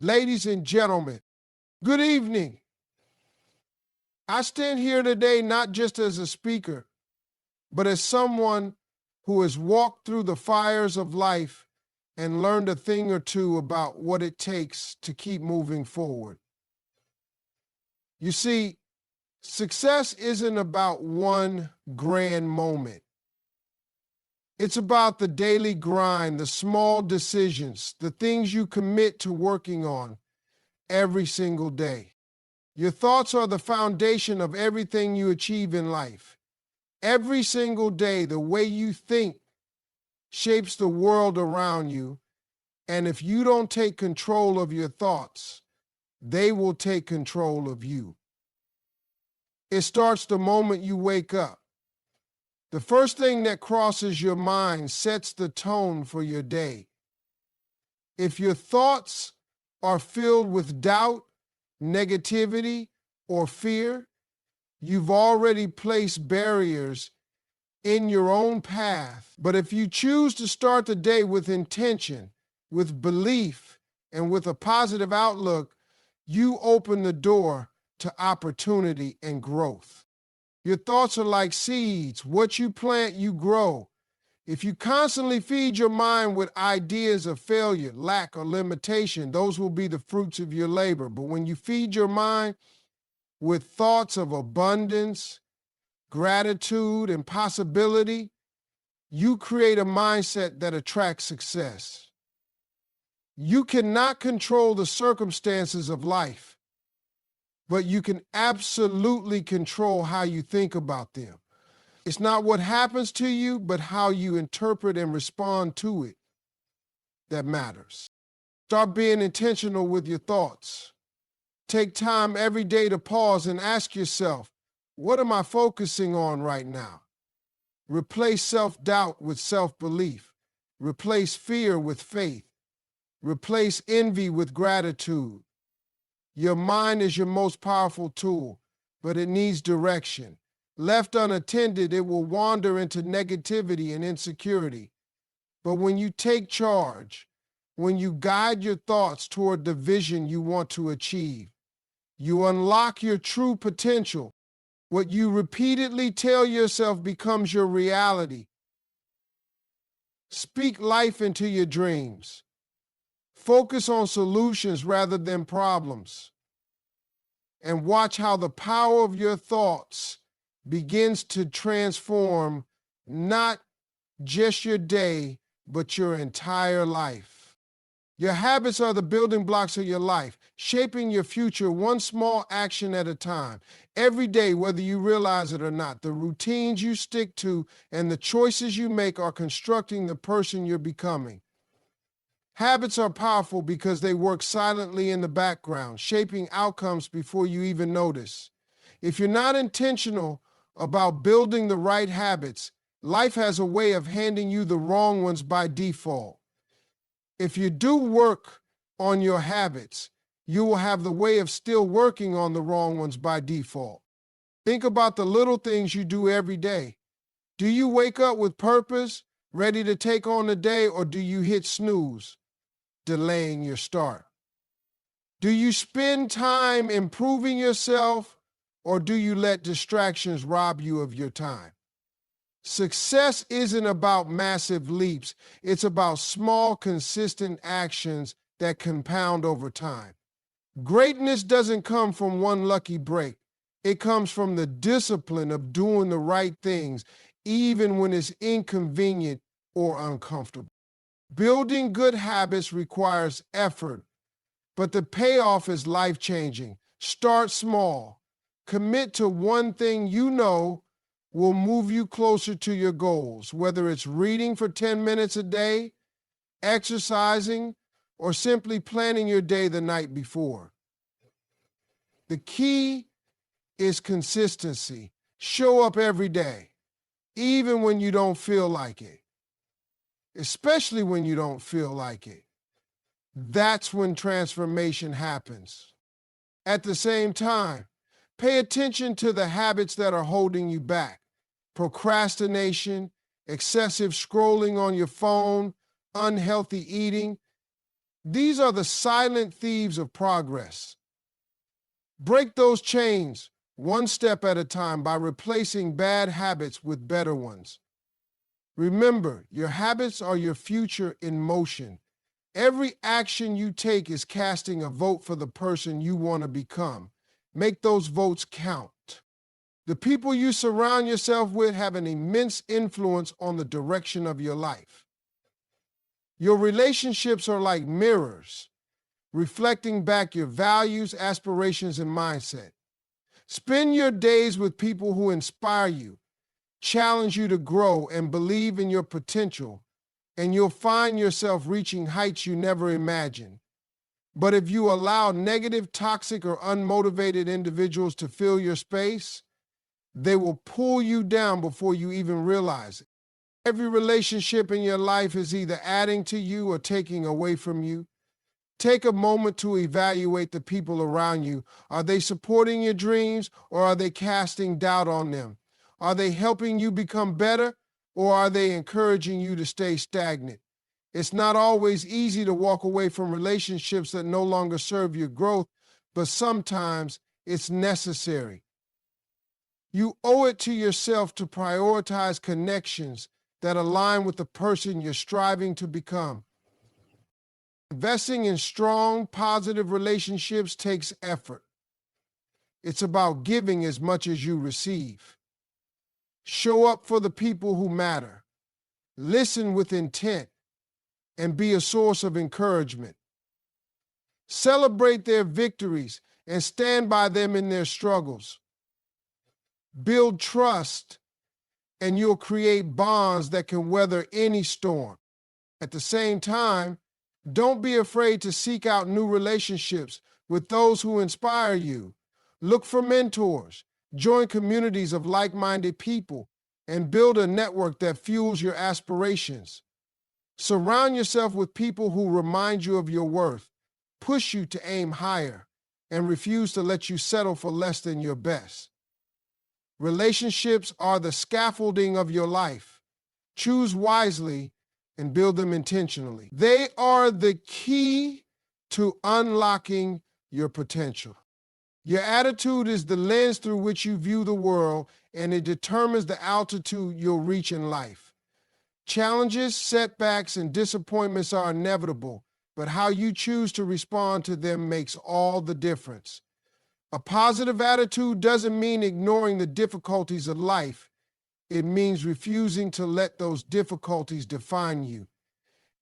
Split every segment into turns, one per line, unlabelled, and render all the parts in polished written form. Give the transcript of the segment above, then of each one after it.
Ladies and gentlemen, good evening. I stand here today not just as a speaker, but as someone who has walked through the fires of life and learned a thing or two about what it takes to keep moving forward. You see, success isn't about one grand moment. It's about the daily grind, the small decisions, the things you commit to working on every single day. Your thoughts are the foundation of everything you achieve in life. Every single day, the way you think shapes the world around you, and if you don't take control of your thoughts, they will take control of you. It starts the moment you wake up. The first thing that crosses your mind sets the tone for your day. If your thoughts are filled with doubt, negativity, or fear, you've already placed barriers in your own path. But if you choose to start the day with intention, with belief, and with a positive outlook, you open the door to opportunity and growth. Your thoughts are like seeds. What you plant, you grow. If you constantly feed your mind with ideas of failure, lack, or limitation, those will be the fruits of your labor. But when you feed your mind with thoughts of abundance, gratitude, and possibility, you create a mindset that attracts success. You cannot control the circumstances of life, but you can absolutely control how you think about them. It's not what happens to you, but how you interpret and respond to it that matters. Start being intentional with your thoughts. Take time every day to pause and ask yourself, what am I focusing on right now? Replace self-doubt with self-belief. Replace fear with faith. Replace envy with gratitude. Your mind is your most powerful tool, but it needs direction. Left unattended, it will wander into negativity and insecurity. But when you take charge, when you guide your thoughts toward the vision you want to achieve, you unlock your true potential. What you repeatedly tell yourself becomes your reality. Speak life into your dreams. Focus on solutions rather than problems. And watch how the power of your thoughts begins to transform not just your day, but your entire life. Your habits are the building blocks of your life, shaping your future one small action at a time. Every day, whether you realize it or not, the routines you stick to and the choices you make are constructing the person you're becoming. Habits are powerful because they work silently in the background, shaping outcomes before you even notice. If you're not intentional about building the right habits, life has a way of handing you the wrong ones by default. If you do work on your habits, you will have the way of still working on the wrong ones by default. Think about the little things you do every day. Do you wake up with purpose, ready to take on the day, or do you hit snooze, delaying your start? Do you spend time improving yourself, or do you let distractions rob you of your time? Success isn't about massive leaps. It's about small, consistent actions that compound over time. Greatness doesn't come from one lucky break. It comes from the discipline of doing the right things, even when it's inconvenient or uncomfortable. Building good habits requires effort, but the payoff is life-changing. Start small. Commit to one thing you know will move you closer to your goals, whether it's reading for 10 minutes a day, exercising, or simply planning your day the night before. The key is consistency. Show up every day, even when you don't feel like it, especially when you don't feel like it. That's when transformation happens. At the same time, pay attention to the habits that are holding you back. Procrastination, excessive scrolling on your phone, unhealthy eating. These are the silent thieves of progress. Break those chains one step at a time by replacing bad habits with better ones. Remember, your habits are your future in motion. Every action you take is casting a vote for the person you want to become. Make those votes count. The people you surround yourself with have an immense influence on the direction of your life. Your relationships are like mirrors, reflecting back your values, aspirations, and mindset. Spend your days with people who inspire you, challenge you to grow, and believe in your potential, and you'll find yourself reaching heights you never imagined. But if you allow negative, toxic, or unmotivated individuals to fill your space, they will pull you down before you even realize it. Every relationship in your life is either adding to you or taking away from you. Take a moment to evaluate the people around you. Are they supporting your dreams or are they casting doubt on them? Are they helping you become better or are they encouraging you to stay stagnant? It's not always easy to walk away from relationships that no longer serve your growth, but sometimes it's necessary. You owe it to yourself to prioritize connections that align with the person you're striving to become. Investing in strong, positive relationships takes effort. It's about giving as much as you receive. Show up for the people who matter. Listen with intent and be a source of encouragement. Celebrate their victories and stand by them in their struggles. Build trust and you'll create bonds that can weather any storm. At the same time, don't be afraid to seek out new relationships with those who inspire you. Look for mentors, join communities of like-minded people, and build a network that fuels your aspirations. Surround yourself with people who remind you of your worth, push you to aim higher, and refuse to let you settle for less than your best. Relationships are the scaffolding of your life. Choose wisely and build them intentionally. They are the key to unlocking your potential. Your attitude is the lens through which you view the world, and it determines the altitude you'll reach in life. Challenges, setbacks, and disappointments are inevitable, but how you choose to respond to them makes all the difference. A positive attitude doesn't mean ignoring the difficulties of life. It means refusing to let those difficulties define you.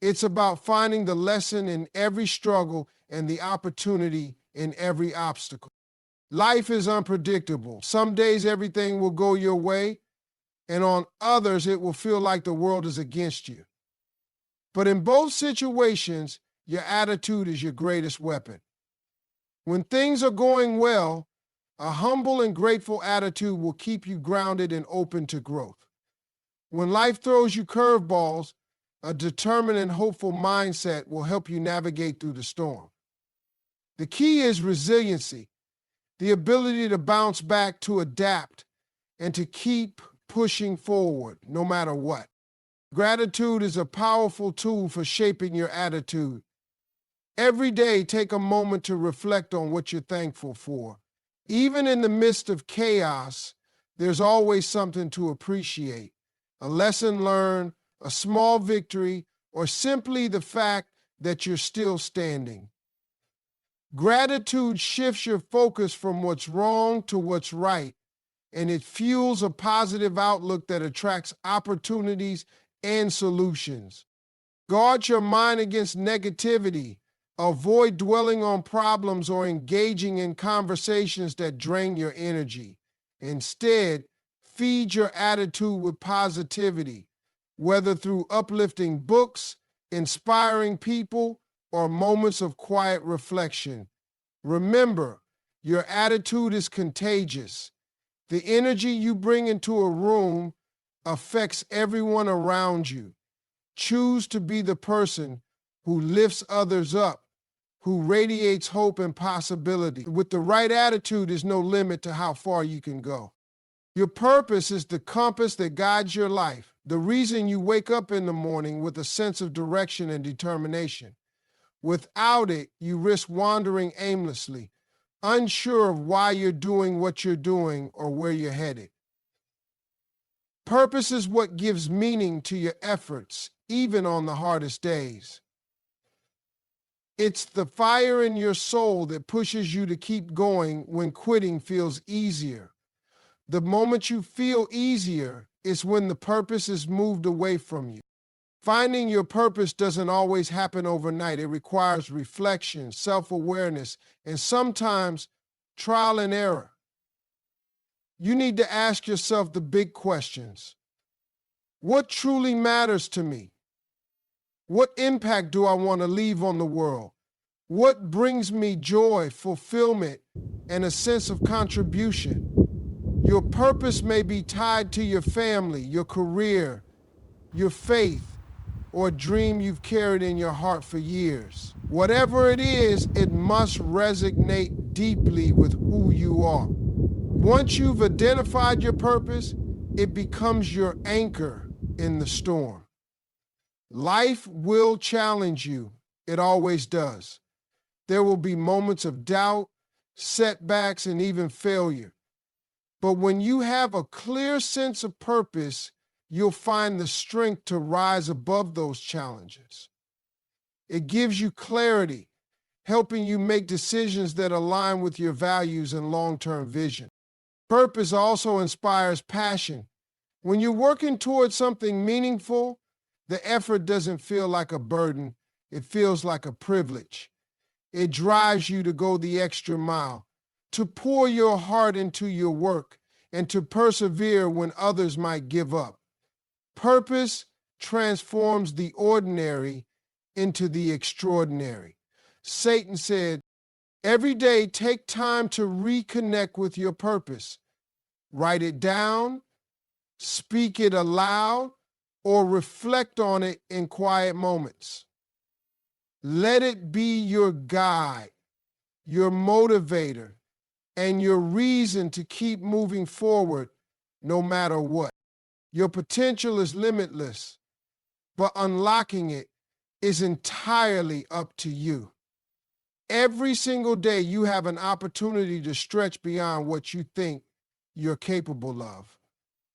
It's about finding the lesson in every struggle and the opportunity in every obstacle. Life is unpredictable. Some days everything will go your way, and on others it will feel like the world is against you. But in both situations, your attitude is your greatest weapon. When things are going well, a humble and grateful attitude will keep you grounded and open to growth. When life throws you curveballs, a determined and hopeful mindset will help you navigate through the storm. The key is resiliency, the ability to bounce back, to adapt, and to keep pushing forward no matter what. Gratitude is a powerful tool for shaping your attitude. Every day, take a moment to reflect on what you're thankful for. Even in the midst of chaos, there's always something to appreciate. A lesson learned, a small victory, or simply the fact that you're still standing. Gratitude shifts your focus from what's wrong to what's right, and it fuels a positive outlook that attracts opportunities and solutions. Guard your mind against negativity. Avoid dwelling on problems or engaging in conversations that drain your energy. Instead, feed your attitude with positivity, whether through uplifting books, inspiring people, or moments of quiet reflection. Remember, your attitude is contagious. The energy you bring into a room affects everyone around you. Choose to be the person who lifts others up, who radiates hope and possibility. With the right attitude, there's no limit to how far you can go. Your purpose is the compass that guides your life, the reason you wake up in the morning with a sense of direction and determination. Without it, you risk wandering aimlessly, unsure of why you're doing what you're doing or where you're headed. Purpose is what gives meaning to your efforts, even on the hardest days. It's the fire in your soul that pushes you to keep going when quitting feels easier. The moment you feel easier is when the purpose is moved away from you. Finding your purpose doesn't always happen overnight. It requires reflection, self-awareness, and sometimes trial and error. You need to ask yourself the big questions. What truly matters to me? What impact do I want to leave on the world? What brings me joy, fulfillment, and a sense of contribution? Your purpose may be tied to your family, your career, your faith, or a dream you've carried in your heart for years. Whatever it is, it must resonate deeply with who you are. Once you've identified your purpose, it becomes your anchor in the storm. Life will challenge you. It always does. There will be moments of doubt, setbacks, and even failure. But when you have a clear sense of purpose, you'll find the strength to rise above those challenges. It gives you clarity, helping you make decisions that align with your values and long-term vision. Purpose also inspires passion. When you're working towards something meaningful, the effort doesn't feel like a burden. It feels like a privilege. It drives you to go the extra mile, to pour your heart into your work, and to persevere when others might give up. Purpose transforms the ordinary into the extraordinary. Satan said, every day take time to reconnect with your purpose. Write it down, speak it aloud, or reflect on it in quiet moments. Let it be your guide, your motivator, and your reason to keep moving forward no matter what. Your potential is limitless, but unlocking it is entirely up to you. Every single day you have an opportunity to stretch beyond what you think you're capable of,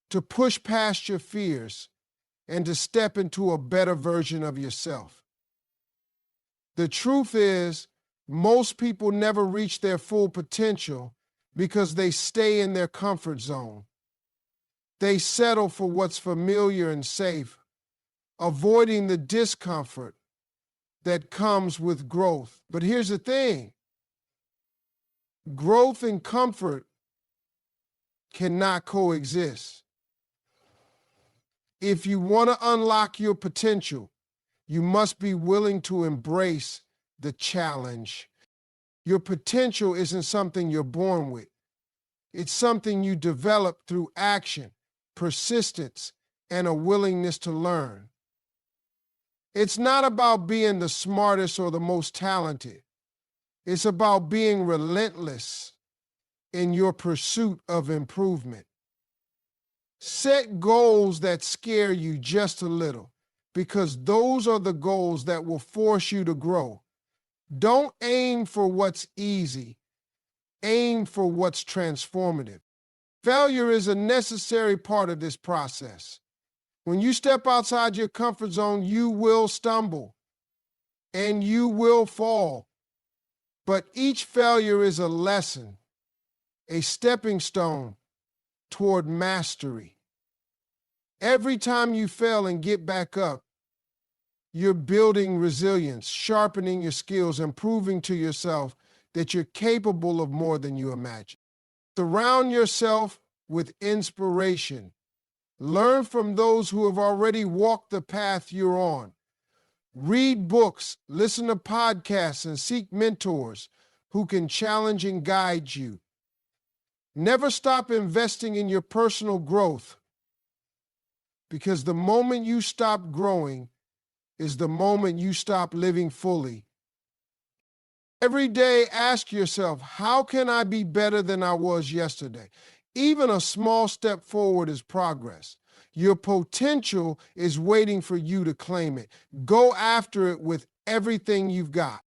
to push past your fears, and to step into a better version of yourself. The truth is, most people never reach their full potential because they stay in their comfort zone. They settle for what's familiar and safe, avoiding the discomfort that comes with growth. But here's the thing. Growth and comfort cannot coexist. If you want to unlock your potential, you must be willing to embrace the challenge. Your potential isn't something you're born with. It's something you develop through action, persistence, and a willingness to learn. It's not about being the smartest or the most talented. It's about being relentless in your pursuit of improvement. Set goals that scare you just a little, because those are the goals that will force you to grow. Don't aim for what's easy. Aim for what's transformative. Failure is a necessary part of this process. When you step outside your comfort zone, you will stumble and you will fall. But each failure is a lesson, a stepping stone toward mastery. Every time you fail and get back up, you're building resilience, sharpening your skills, and proving to yourself that you're capable of more than you imagine. Surround yourself with inspiration. Learn from those who have already walked the path you're on. Read books, listen to podcasts, and seek mentors who can challenge and guide you. Never stop investing in your personal growth, because the moment you stop growing is the moment you stop living fully. Every day, ask yourself, how can I be better than I was yesterday? Even a small step forward is progress. Your potential is waiting for you to claim it. Go after it with everything you've got.